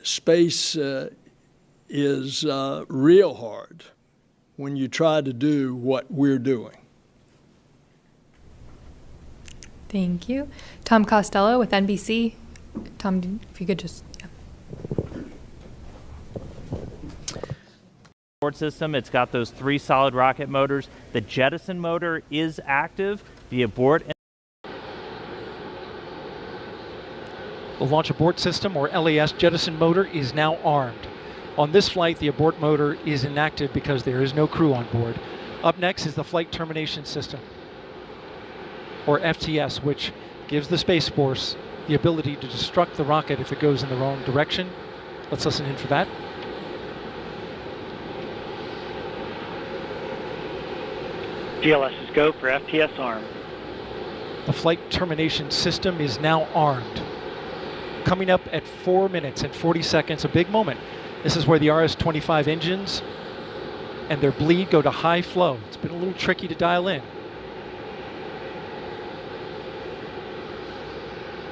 space is real hard when you try to do what we're doing. Thank you. Tom Costello with NBC. Tom, if you could just... System. It's got those 3 solid rocket motors. The jettison motor is active. The abort. The launch abort system, or LAS jettison motor, is now armed. On this flight, the abort motor is inactive because there is no crew on board. Up next is the flight termination system, or FTS, which gives the Space Force the ability to destruct the rocket if it goes in the wrong direction. Let's listen in for that. GLS is go for FTS arm. The flight termination system is now armed. Coming up at 4 minutes and 40 seconds, a big moment. This is where the RS-25 engines and their bleed go to high flow. It's been a little tricky to dial in.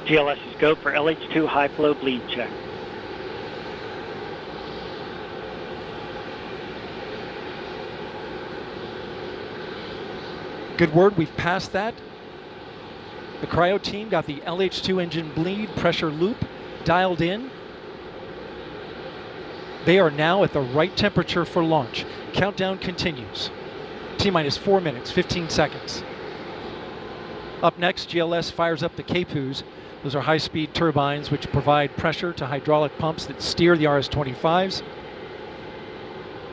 GLS is go for LH2 high flow bleed check. Good word, we've passed that. The cryo team got the LH2 engine bleed pressure loop dialed in. They are now at the right temperature for launch. Countdown continues. T-minus 4 minutes, 15 seconds. Up next, GLS fires up the KPUs. Those are high-speed turbines which provide pressure to hydraulic pumps that steer the RS-25s.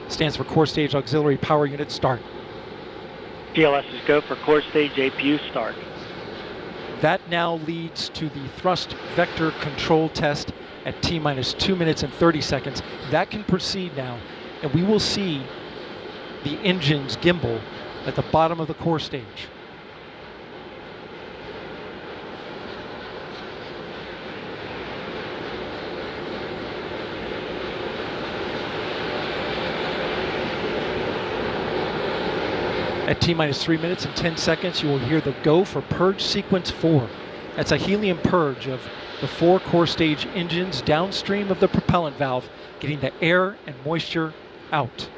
Stands for Core Stage Auxiliary Power Unit Start. GLS is go for core stage APU start. That now leads to the thrust vector control test at T-minus 2 minutes and 30 seconds. That can proceed now, and we will see the engines gimbal at the bottom of the core stage. At T-minus 3 minutes and 10 seconds, you will hear the go for purge sequence 4. That's a helium purge of the 4 core stage engines downstream of the propellant valve, getting the air and moisture out.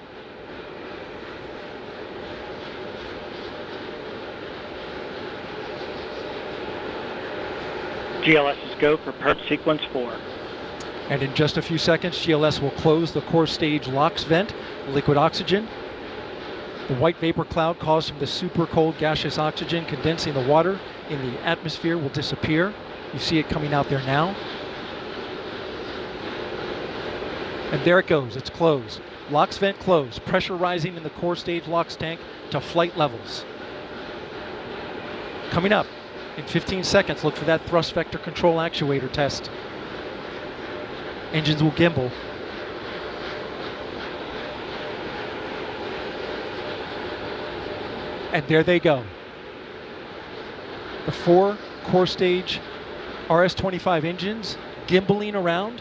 GLS is go for purge sequence 4. And in just a few seconds, GLS will close the core stage LOX vent, liquid oxygen. The white vapor cloud caused from the super cold gaseous oxygen condensing the water in the atmosphere will disappear. You see it coming out there now. And there it goes, it's closed. LOX vent closed, pressure rising in the core stage LOX tank to flight levels. Coming up in 15 seconds, look for that thrust vector control actuator test. Engines will gimbal. And there they go. The 4 core stage RS-25 engines gimbaling around,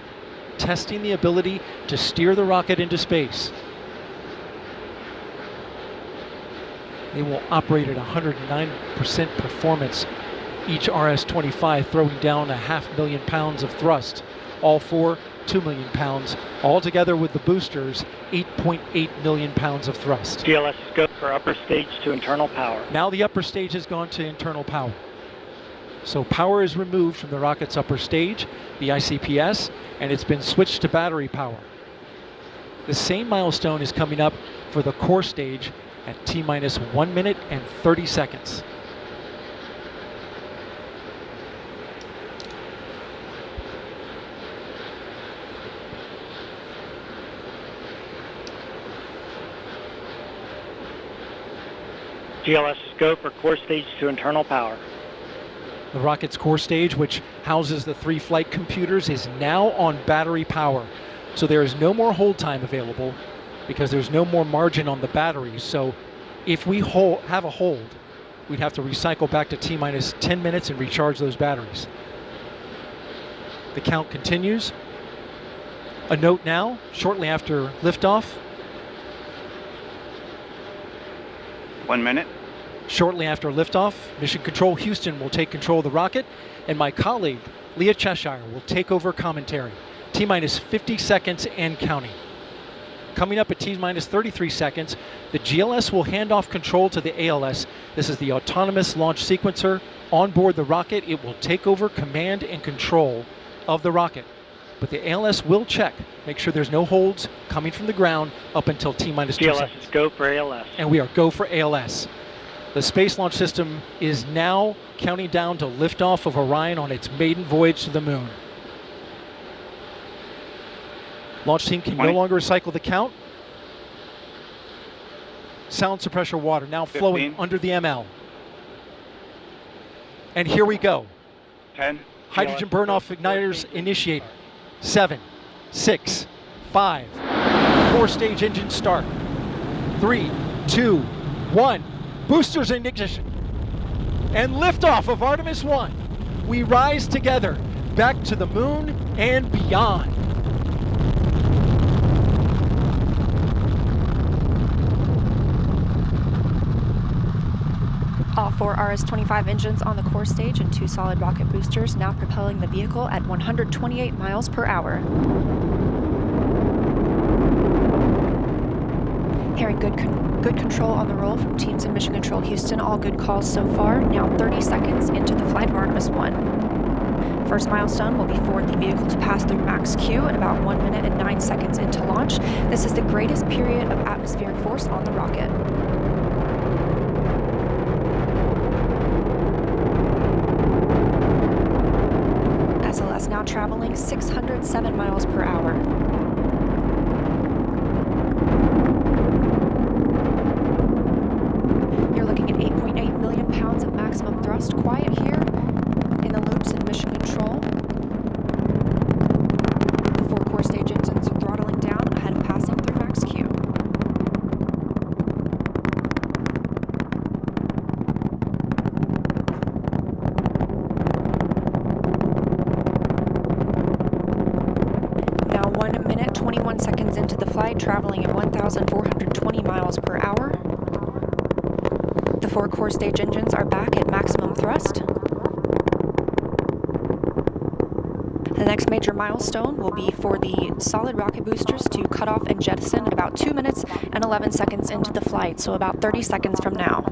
testing the ability to steer the rocket into space. They will operate at 109% performance. Each RS-25 throwing down 500,000 pounds of thrust. All 4, 2 million pounds. All together with the boosters, 8.8 million pounds of thrust. GLS is go for upper stage to internal power. Now the upper stage has gone to internal power. So power is removed from the rocket's upper stage, the ICPS, and it's been switched to battery power. The same milestone is coming up for the core stage at T-minus 1 minute and 30 seconds. GLS is go for core stage to internal power. The rocket's core stage, which houses the 3 flight computers, is now on battery power. So there is no more hold time available because there's no more margin on the batteries. So if we have a hold, we'd have to recycle back to T-minus 10 minutes and recharge those batteries. The count continues. A note now, shortly after liftoff. 1 minute. Shortly after liftoff, Mission Control Houston will take control of the rocket, and my colleague, Leah Cheshire, will take over commentary. T-minus 50 seconds and counting. Coming up at T-minus 33 seconds, the GLS will hand off control to the ALS. This is the autonomous launch sequencer. On board the rocket, it will take over command and control of the rocket. But the ALS will check, make sure there's no holds coming from the ground up until T-minus 2 GLS seconds. is go for ALS. And we are go for ALS. The Space Launch System is now counting down to liftoff of Orion on its maiden voyage to the moon. Launch team can no 20. longer recycle the count. Sound suppressor water now flowing 15. under the ML. And here we go. 10, Hydrogen burn-off igniters initiated. 7, 6, 5. 4-stage engine start. 3, 2, 1. Boosters in ignition. And liftoff of Artemis 1. We rise together back to the moon and beyond. All 4 RS-25 engines on the core stage and 2 solid rocket boosters now propelling the vehicle at 128 miles per hour. Hearing good control on the roll from teams in Mission Control Houston. All good calls so far. Now 30 seconds into the flight of Artemis 1. First milestone will be for the vehicle to pass through max Q at about 1 minute and 9 seconds into launch. This is the greatest period of atmospheric force on the rocket. SLS now traveling 607 miles per hour. You're looking at 8.8 million pounds of maximum thrust. Quiet here in the loops in Mission Control. The 4 core stage engines are throttling down ahead of passing through max Q. Now 1 minute, 21 seconds into the flight, traveling at 1,420 miles per hour. The 4 core stage engines are back at maximum thrust. The next major milestone will be for the solid rocket boosters to cut off and jettison at about 2 minutes and 11 seconds into the flight, so about 30 seconds from now.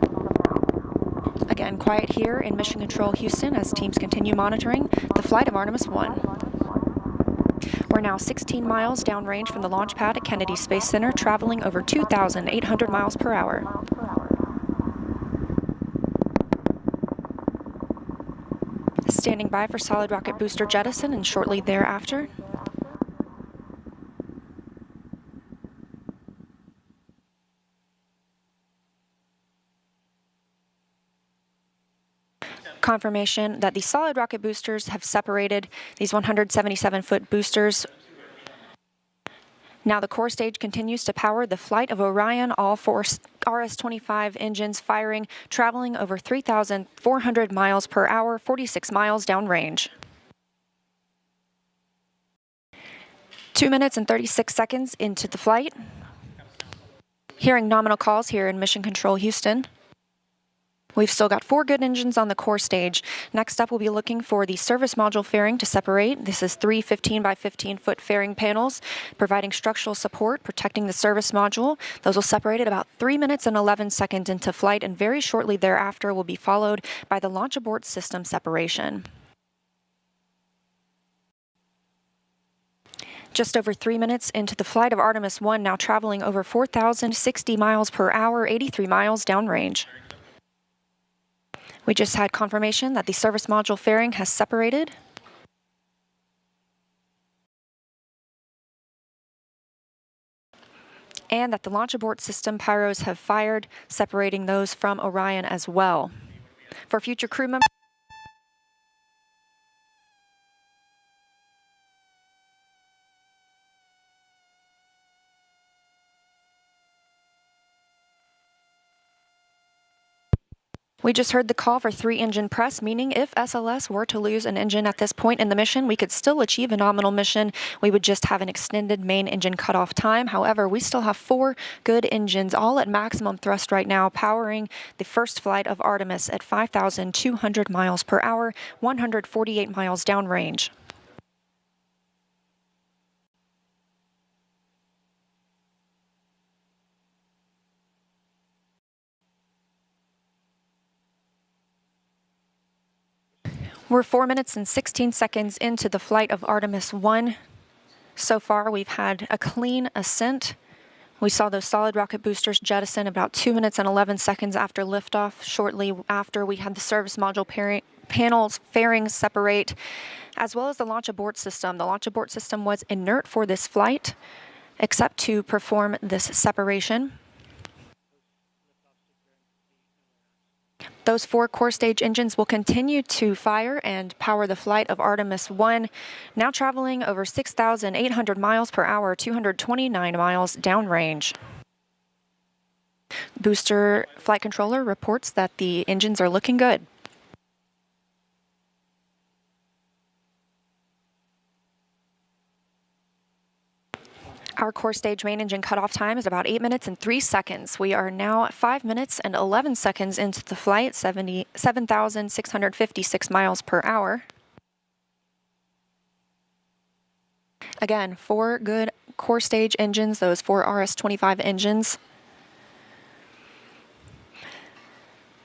Again, quiet here in Mission Control Houston as teams continue monitoring the flight of Artemis 1. We're now 16 miles downrange from the launch pad at Kennedy Space Center, traveling over 2,800 miles per hour. Standing by for solid rocket booster jettison and shortly thereafter. Confirmation that the solid rocket boosters have separated these 177-foot boosters. Now the core stage continues to power the flight of Orion, all 4 RS-25 engines firing, traveling over 3,400 miles per hour, 46 miles downrange. 2 minutes and 36 seconds into the flight. Hearing nominal calls here in Mission Control Houston. We've still got 4 good engines on the core stage. Next up, we'll be looking for the service module fairing to separate. This is 3 15 by 15 foot fairing panels, providing structural support, protecting the service module. Those will separate at about 3 minutes and 11 seconds into flight, and very shortly thereafter will be followed by the launch abort system separation. Just over 3 minutes into the flight of Artemis 1, now traveling over 4,060 miles per hour, 83 miles downrange. We just had confirmation that the service module fairing has separated. And that the launch abort system pyros have fired, separating those from Orion as well. For future crew members, we just heard the call for 3 engine press, meaning if SLS were to lose an engine at this point in the mission, we could still achieve a nominal mission. We would just have an extended main engine cutoff time. However, we still have 4 good engines, all at maximum thrust right now, powering the first flight of Artemis at 5,200 miles per hour, 148 miles downrange. We're 4 minutes and 16 seconds into the flight of Artemis 1. So far, we've had a clean ascent. We saw those solid rocket boosters jettison about 2 minutes and 11 seconds after liftoff. Shortly after, we had the service module panels fairings separate, as well as the launch abort system. The launch abort system was inert for this flight, except to perform this separation. Those 4 core stage engines will continue to fire and power the flight of Artemis 1, now traveling over 6,800 miles per hour, 229 miles downrange. Booster flight controller reports that the engines are looking good. Our core stage main engine cutoff time is about 8 minutes and 3 seconds. We are now 5 minutes and 11 seconds into the flight, 7,656 miles per hour. Again, 4 good core stage engines, those 4 RS-25 engines.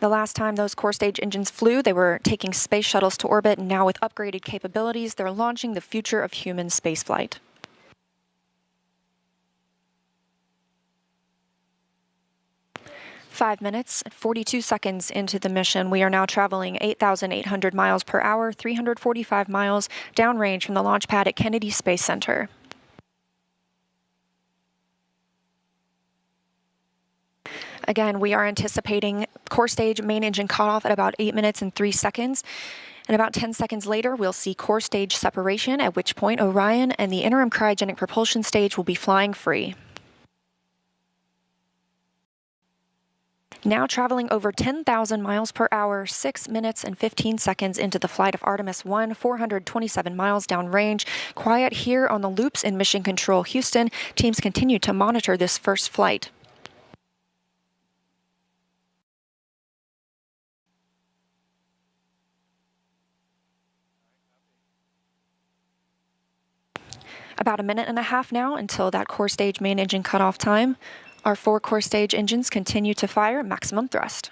The last time those core stage engines flew, they were taking space shuttles to orbit, and now with upgraded capabilities, they're launching the future of human spaceflight. Five minutes, 42 seconds into the mission. We are now traveling 8,800 miles per hour, 345 miles downrange from the launch pad at Kennedy Space Center. Again, we are anticipating core stage main engine cutoff at about 8 minutes and 3 seconds. And about 10 seconds later, we'll see core stage separation, at which point Orion and the interim cryogenic propulsion stage will be flying free. Now traveling over 10,000 miles per hour, 6 minutes and 15 seconds into the flight of Artemis 1, 427 miles downrange. Quiet here on the loops in Mission Control Houston. Teams continue to monitor this first flight. About a minute and a half now until that core stage main engine cutoff time. Our 4 core stage engines continue to fire at maximum thrust.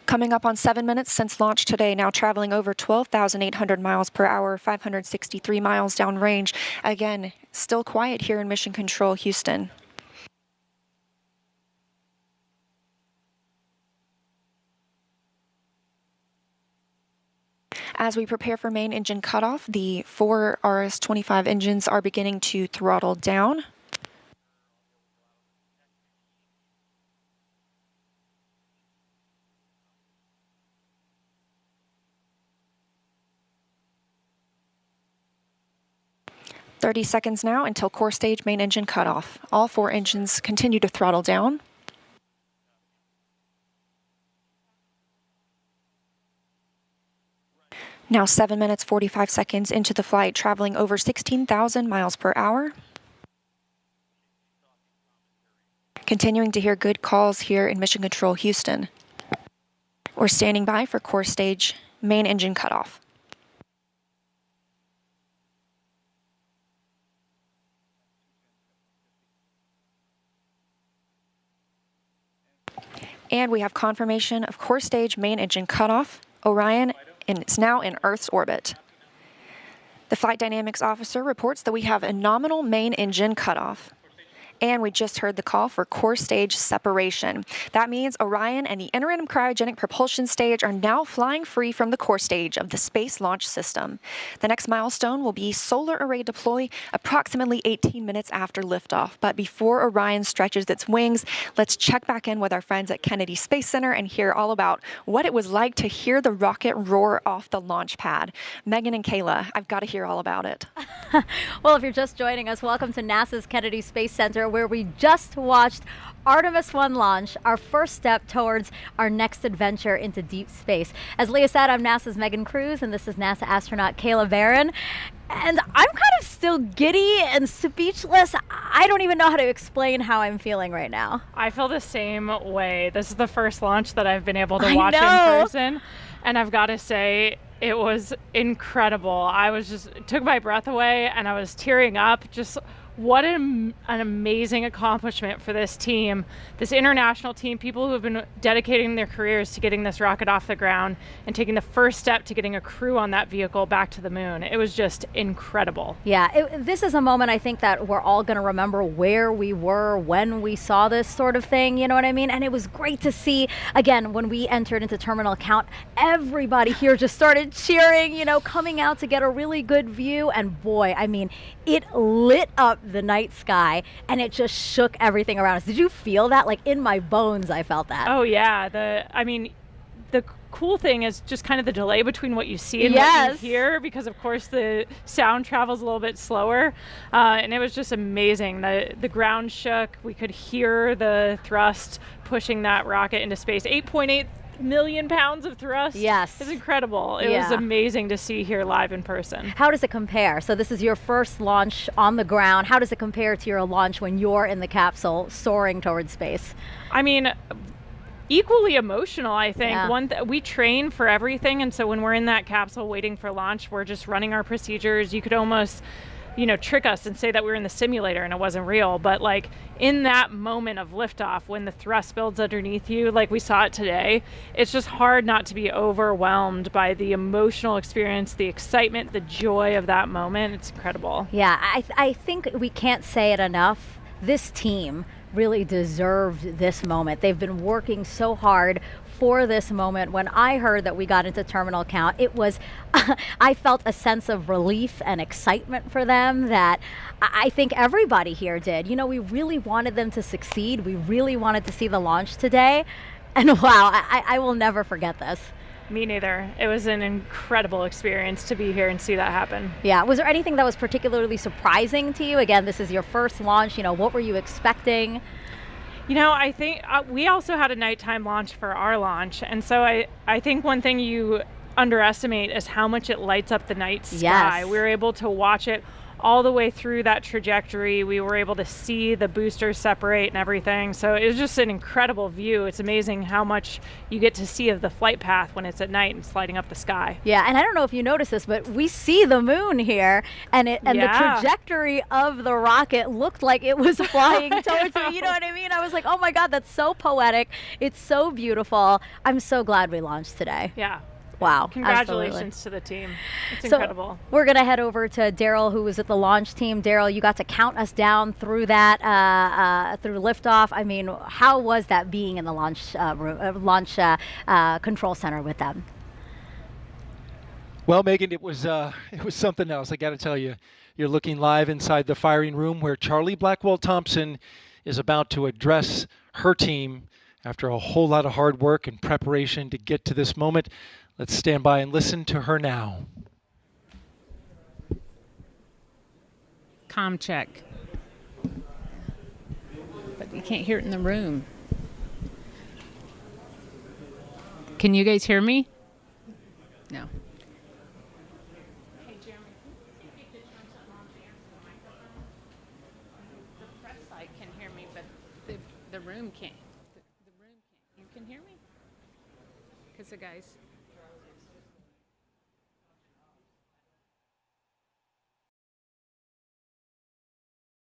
Coming up on 7 minutes since launch today, now traveling over 12,800 miles per hour, 563 miles downrange. Again, still quiet here in Mission Control Houston. As we prepare for main engine cutoff, the 4 RS-25 engines are beginning to throttle down. "30 seconds now until core stage main engine cutoff. All 4 engines continue to throttle down. Now 7 minutes, 45 seconds into the flight, traveling over 16,000 miles per hour. Continuing to hear good calls here in Mission Control Houston. We're standing by for core stage main engine cutoff. And we have confirmation of core stage main engine cutoff. Orion is now in Earth's orbit. The flight dynamics officer reports that we have a nominal main engine cutoff. And we just heard the call for core stage separation. That means Orion and the interim cryogenic propulsion stage are now flying free from the core stage of the Space Launch System. The next milestone will be solar array deploy approximately 18 minutes after liftoff. But before Orion stretches its wings, let's check back in with our friends at Kennedy Space Center and hear all about what it was like to hear the rocket roar off the launch pad. Megan and Kayla, I've got to hear all about it. Well, if you're just joining us, welcome to NASA's Kennedy Space Center, where we just watched Artemis 1 launch, our first step towards our next adventure into deep space. As Leah said, I'm NASA's Megan Cruz, and this is NASA astronaut Kayla Barron. And I'm kind of still giddy and speechless. I don't even know how to explain how I'm feeling right now. I feel the same way. This is the first launch that I've been able to watch in person. And I've got to say, It was incredible. It took my breath away and I was tearing up. Just what an amazing accomplishment for this team, this international team, people who have been dedicating their careers to getting this rocket off the ground and taking the first step to getting a crew on that vehicle back to the moon. It was just incredible. Yeah, this is a moment I think that we're all going to remember where we were when we saw this sort of thing, you know what I mean? And it was great to see, again, when we entered into terminal count, everybody here just started cheering, you know, coming out to get a really good view. And boy, I mean, it lit up the night sky and it just shook everything around us. Did you feel that? Like in my bones, I felt that. Oh yeah, the cool thing is just kind of the delay between what you see and Yes. what you hear, because of course the sound travels a little bit slower, and it was just amazing. The ground shook. We could hear the thrust pushing that rocket into space. 8.8 million pounds of thrust. Yes. It's incredible. It was amazing to see here live in person. How does it compare? So this is your first launch on the ground. How does it compare to your launch when you're in the capsule soaring towards space? I mean, equally emotional, I think. Yeah. We train for everything, and so when we're in that capsule waiting for launch, we're just running our procedures. You could almost, trick us and say that we were in the simulator and it wasn't real. But like in that moment of liftoff, when the thrust builds underneath you, like we saw it today, it's just hard not to be overwhelmed by the emotional experience, the excitement, the joy of that moment. It's incredible. Yeah, I think we can't say it enough. This team really deserved this moment. They've been working so hard for this moment. When I heard that we got into terminal count, it was, I felt a sense of relief and excitement for them that I think everybody here did. You know, we really wanted them to succeed. We really wanted to see the launch today. And wow, I will never forget this. Me neither. It was an incredible experience to be here and see that happen. Yeah, was there anything that was particularly surprising to you? Again, this is your first launch, what were you expecting? I think we also had a nighttime launch for our launch. And so I think one thing you underestimate is how much it lights up the night sky. Yes. We were able to watch it all the way through that trajectory. We were able to see the boosters separate and everything. So it was just an incredible view. It's amazing how much you get to see of the flight path when it's at night and sliding up the sky. Yeah, and I don't know if you noticed this, but we see the moon here, and the trajectory of the rocket looked like it was flying towards me. You know what I mean? I was like, oh my God, that's so poetic. It's so beautiful. I'm so glad we launched today. Yeah. Wow. Congratulations absolutely. to the team. It's So incredible. we're going to head over to Daryl, who was at the launch team. Daryl, you got to count us down through that, through liftoff. I mean, how was that being in the launch control center with them? Well, Megan, it was something else. I got to tell you, you're looking live inside the firing room where Charlie Blackwell Thompson is about to address her team after a whole lot of hard work and preparation to get to this moment. Let's stand by and listen to her now. Comm check. But you can't hear it in the room. Can you guys hear me? No. Hey, Jeremy, can you see if you could turn something on to answer the microphone? The press site can hear me, but the room can't. The room can't. You can hear me? Because the guys...